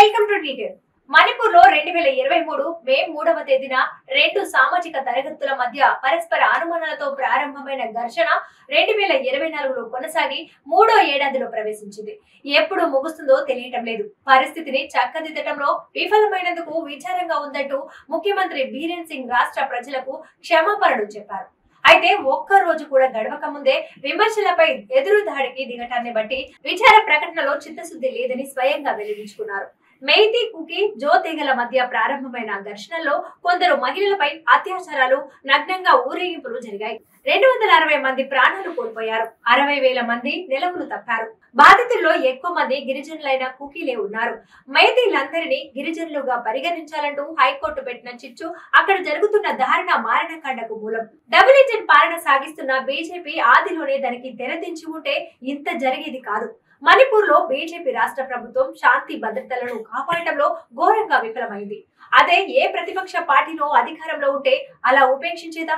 Welcome to detail. Manipur లో 2023 మే 3వ తేదీన రెండు సామాజిక తరగతుల మధ్య పరస్పర అనుమానాలతో ప్రారంభమైన ఘర్షణ 2024లో కొనసాగి మూడో ఏడాదిలో ప్రవేశించింది. ఎప్పుడు ముగుస్తుందో తెలియటం లేదు. పరిస్థితిని చక్కదిద్దటంలో విఫలమైనందుకు విచారంగా ఉందంటూ ముఖ్యమంత్రి బీరేన్ సింగ్ రాష్ట్ర ప్రజలకు క్షమాపణలు చెప్పారు. అయితే ఒక్క రోజు కూడా గడవక ముందే విమర్శలపై ఎదురు దాడికి దిగటాన్ని బట్టి విచార ప్రకటనలో చిత్తశుద్ధి లేదని స్వయంగా వెల్లడించుకున్నారు. మెయితీ కుకీ జో తెగల మధ్య ప్రారంభమైన ఘర్షణలో కొందరు మహిళలపై అత్యాచారాలు, నగ్నంగా ఊరేగింపులు జరిగాయి. 260 మంది ప్రాణాలు కోల్పోయారు. 60,000 మంది నిలవులు తప్పారు. బాధితుల్లో ఎక్కువ మంది గిరిజనులైన కుకీలే ఉన్నారు. మైతీలందరినీ గిరిజనులుగా పరిగణించాలంటూ హైకోర్టు పెట్టిన చిచ్చు అక్కడ జరుగుతున్న దారుణ మారణకాండకు మూలం. డబుల్ ఇంజిన్ పాలన సాగిస్తున్న బీజేపీ ఆదిలోనే దానికి తెరదించి ఉంటే ఇంత జరిగేది కాదు. మణిపూర్ లో బీజేపీ రాష్ట్ర ప్రభుత్వం శాంతి భద్రతలను కాపాడటంలో ఘోరంగా విఫలమైంది. అదే ఏ ప్రతిపక్ష పార్టీలో అధికారంలో ఉంటే అలా ఉపేక్షించేదా?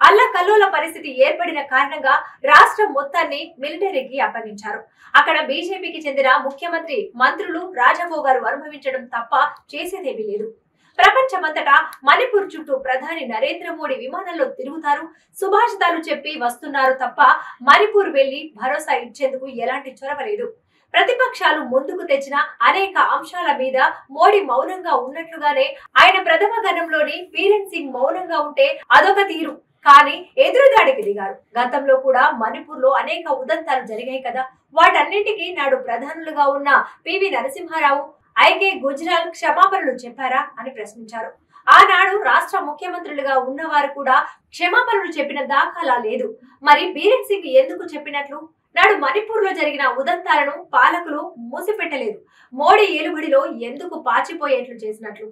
అల్లకల్లోల పరిస్థితి ఏర్పడిన కారణంగా రాష్ట్రం మొత్తాన్ని మిలిటరీకి అప్పగించారు. అక్కడ బీజేపీకి చెందిన ముఖ్యమంత్రి, మంత్రులు రాజభోగాలు అనుభవించడం తప్ప చేసేదేమీ లేదు. ప్రపంచమంతటా మణిపూర్ చుట్టూ ప్రధాని నరేంద్ర మోడీ విమానంలో తిరుగుతారు, సుభాషితాలు చెప్పి వస్తున్నారు తప్ప మణిపూర్ వెళ్లి భరోసా ఇచ్చేందుకు ఎలాంటి చొరవ లేదు. ప్రతిపక్షాలు ముందుకు తెచ్చిన అనేక అంశాల మీద మోడీ మౌనంగా ఉన్నట్లుగానే ఆయన ప్రథమ గణంలోని బీరేన్ సింగ్ మౌనంగా ఉంటే అదొక తీరు. కానీ ఎదురుదాడికి దిగారు. గతంలో కూడా మణిపూర్ లో అనేక ఉదంతాలు జరిగాయి కదా. వాటన్నింటికీ నాడు ప్రధానులుగా ఉన్న పివి నరసింహారావు, ఐకే గుజరాల్ క్షమాపణలు చెప్పారా అని ప్రశ్నించారు. ఆనాడు రాష్ట్ర ముఖ్యమంత్రులుగా ఉన్నవారు కూడా క్షమాపణలు చెప్పిన దాఖలా లేదు. మరి బీరేన్ సింగ్ ఎందుకు చెప్పినట్లు? నాడు మణిపూర్ లో జరిగిన ఉదంతాలను పాలకులు మూసిపెట్టలేదు. మోడీ ఏలుబడిలో ఎందుకు పాచిపోయేట్లు చేసినట్లు?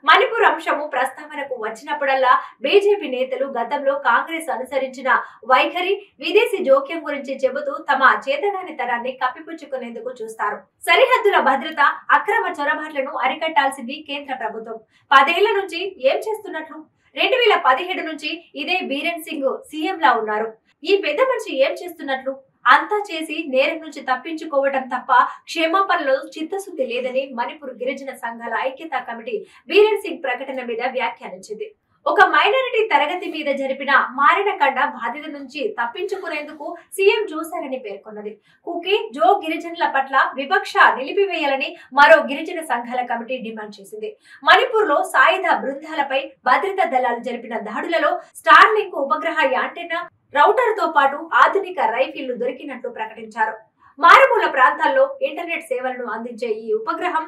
మణిపూర్ అంశము ప్రస్తావనకు వచ్చినప్పుడల్లా బీజేపీ నేతలు గతంలో కాంగ్రెస్ అనుసరించిన వైఖరి, విదేశీ జోక్యం గురించి చెబుతూ తమ చేతగానితనాన్ని కప్పిపుచ్చుకునేందుకు చూస్తారు. సరిహద్దుల భద్రత, అక్రమ చొరబాట్లను అరికట్టాల్సింది కేంద్ర ప్రభుత్వం. 10 ఏళ్ల నుంచి ఏం చేస్తున్నట్లు? 2017 నుంచి ఇదే బీరేన్ సింగ్ సీఎం లా ఉన్నారు. ఈ పెద్ద మనిషి ఏం చేస్తున్నట్లు? అంతా చేసి నేరం నుంచి తప్పించుకోవటం తప్ప క్షేమాపణలో చిత్తశుద్ధి లేదని మణిపూర్ గిరిజన సంఘాల ఐక్యతా కమిటీ బీరేన్ సింగ్ ప్రకటన మీద వ్యాఖ్యానించింది. ఒక మైనారిటీ తరగతి మీద జరిపిన మారణకాండ బాధ్యత నుంచి తప్పించుకునేందుకు సీఎం చూశారని పేర్కొన్నది. కుకీ జో గిరిజనుల పట్ల వివక్ష నిలిపివేయాలని మరో గిరిజన సంఘాల కమిటీ డిమాండ్ చేసింది. మణిపూర్ లో సాయుధ బృందాలపై భద్రతా దళాలు జరిపిన దాడులలో స్టార్లింక్ ఉపగ్రహ యాంటెన్నా, రౌటర్ తో పాటు ఆధునిక రైఫిళ్లు దొరికినట్లు ప్రకటించారు. మారుమూల ప్రాంతాల్లో ఇంటర్నెట్ సేవలను అందించే ఈ ఉపగ్రహం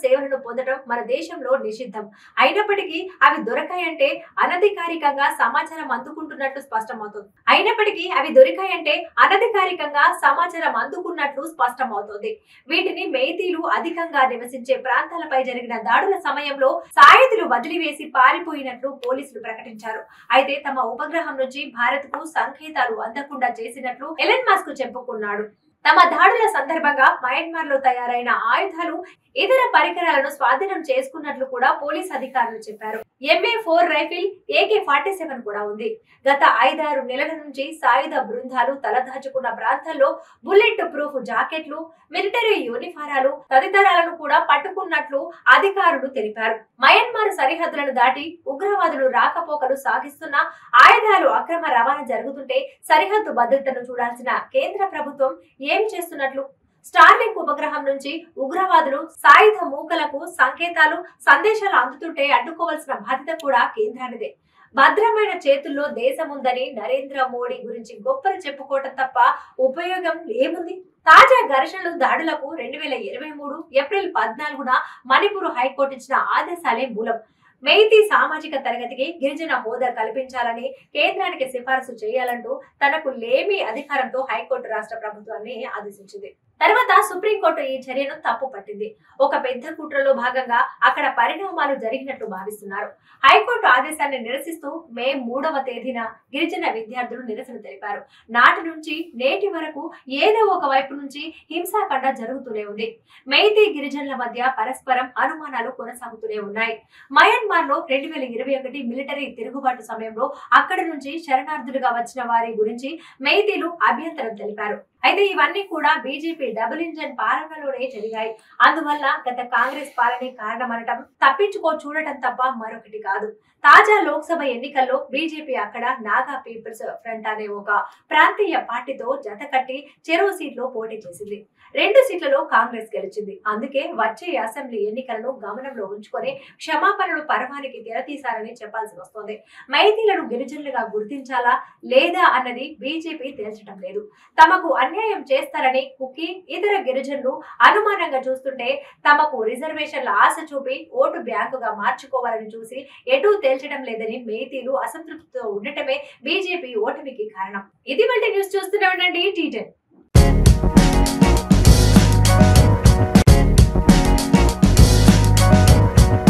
సేవలను పొందడం మన దేశంలో నిషిద్ధం. అయినప్పటికీ అవి దొరికాయంటే అనధికారికంగా సమాచారం అందుకుంటున్నట్లు స్పష్టమవుతోంది. వీటిని మెయితీలు అధికంగా నివసించే ప్రాంతాలపై జరిగిన దాడుల సమయంలో సాయుధులు వదిలివేసి పారిపోయినట్లు పోలీసులు ప్రకటించారు. అయితే తమ ఉపగ్రహం నుంచి భారత్ కు సంకేతాలు అందకుండా చేసినట్లు ఎలన్ మస్క్ చెప్పుకున్నాడు. తమ దాడుల సందర్భంగా మయన్మార్ లో తయారైన ఆయుధాలు, ఇతర పరికరాలను స్వాధీనం చేసుకున్నట్లు కూడా పోలీస్ అధికారులు చెప్పారు. MA4 రైఫిల్, AK-47 కూడా ఉంది. గత 5-6 నెలల నుంచి సాయుధ బృందాలు తలదాచుకున్న ప్రాంతాల్లో బుల్లెట్ ప్రూఫ్ జాకెట్లు, మిలిటరీ యూనిఫారాలు తదితరాలను కూడా పట్టుకున్నట్లు అధికారులు తెలిపారు. మయన్మార్ సరిహద్దులను దాటి ఉగ్రవాదులు రాకపోకలు సాగిస్తున్న ఆయుధాలు అక్రమ రవాణా జరుగుతుంటే సరిహద్దు భద్రతను చూడాల్సిన కేంద్ర ప్రభుత్వం ఏం చేస్తున్నట్లు? స్టార్లింక్ ఉపగ్రహం నుంచి ఉగ్రవాదులు, సాయుధ మూకలకు సంకేతాలు, సందేశాలు అందుతుంటే అడ్డుకోవాల్సిన బాధ్యత కూడా కేంద్రానిదే. భద్రమైన చేతుల్లో దేశం ఉందని నరేంద్ర మోడీ గురించి గొప్పలు చెప్పుకోవటం తప్ప ఉపయోగం ఏముంది? తాజా ఘర్షణలు, దాడులకు 2023 ఏప్రిల్ 14న మణిపూర్ హైకోర్టు ఇచ్చిన ఆదేశాలే మూలం. మెయితీ సామాజిక తరగతికి గిరిజన హోదా కల్పించాలని కేంద్రానికి సిఫారసు చేయాలంటూ తనకు లేమి అధికారంతో హైకోర్టు రాష్ట్ర ప్రభుత్వాన్ని ఆదేశించింది. తర్వాత సుప్రీంకోర్టు ఈ చర్యను తప్పు పట్టింది. ఒక పెద్ద కుట్రలో భాగంగా అక్కడ పరిణామాలు జరిగినట్లు భావిస్తున్నారు. హైకోర్టు ఆదేశాన్ని నిరసిస్తూ మే 3వ తేదీన గిరిజన విద్యార్థులు నిరసన తెలిపారు. నాటి నుంచి నేటి వరకు ఏదో ఒక వైపు నుంచి హింసాకాండ జరుగుతూనే ఉంది. మెయితీ గిరిజనుల మధ్య పరస్పరం అనుమానాలు కొనసాగుతూనే ఉన్నాయి. మయన్మార్ లో 2021 మిలిటరీ తిరుగుబాటు సమయంలో అక్కడి నుంచి శరణార్థులుగా వచ్చిన వారి గురించి మెయితీలు అభ్యంతరం తెలిపారు. అయితే ఇవన్నీ కూడా బీజేపీ డబుల్ ఇంజన్ పాలనలోనే జరిగాయి. అందువల్ల గత కాంగ్రెస్ పాలనే కారణమనటం తప్పించుకో చూడటం తప్ప మరొకటి కాదు. తాజా లోక్సభ ఎన్నికల్లో బీజేపీ అక్కడ నాగా పీపుల్స్ ఫ్రంట్ అనే ఒక ప్రాంతీయ పార్టీతో జత కట్టి చెరువు సీట్లో పోటీ చేసింది. 2 సీట్లలో కాంగ్రెస్ గెలిచింది. అందుకే వచ్చే అసెంబ్లీ ఎన్నికలను గమనంలో ఉంచుకొని క్షమాపణలు పర్వానికి తెరతీశారని చెప్పాల్సి వస్తోంది. మైతీలను గిరిజనులుగా గుర్తించాలా లేదా అన్నది బీజేపీ తేల్చడం లేదు. తమకు అన్యాయం చేస్తారని కుకీ, ఇతర గిరిజనులు అనుమానంగా చూస్తుంటే తమకు రిజర్వేషన్ల ఆశ చూపి ఓటు బ్యాంకుగా మార్చుకోవాలని చూసి ఎటూ తేల్చడం లేదని మైతీలు అసంతృప్తితో ఉండటమే బీజేపీ ఓటమికి కారణం. ఇది వంటి న్యూస్ చూస్తూనే ఉండండి T10.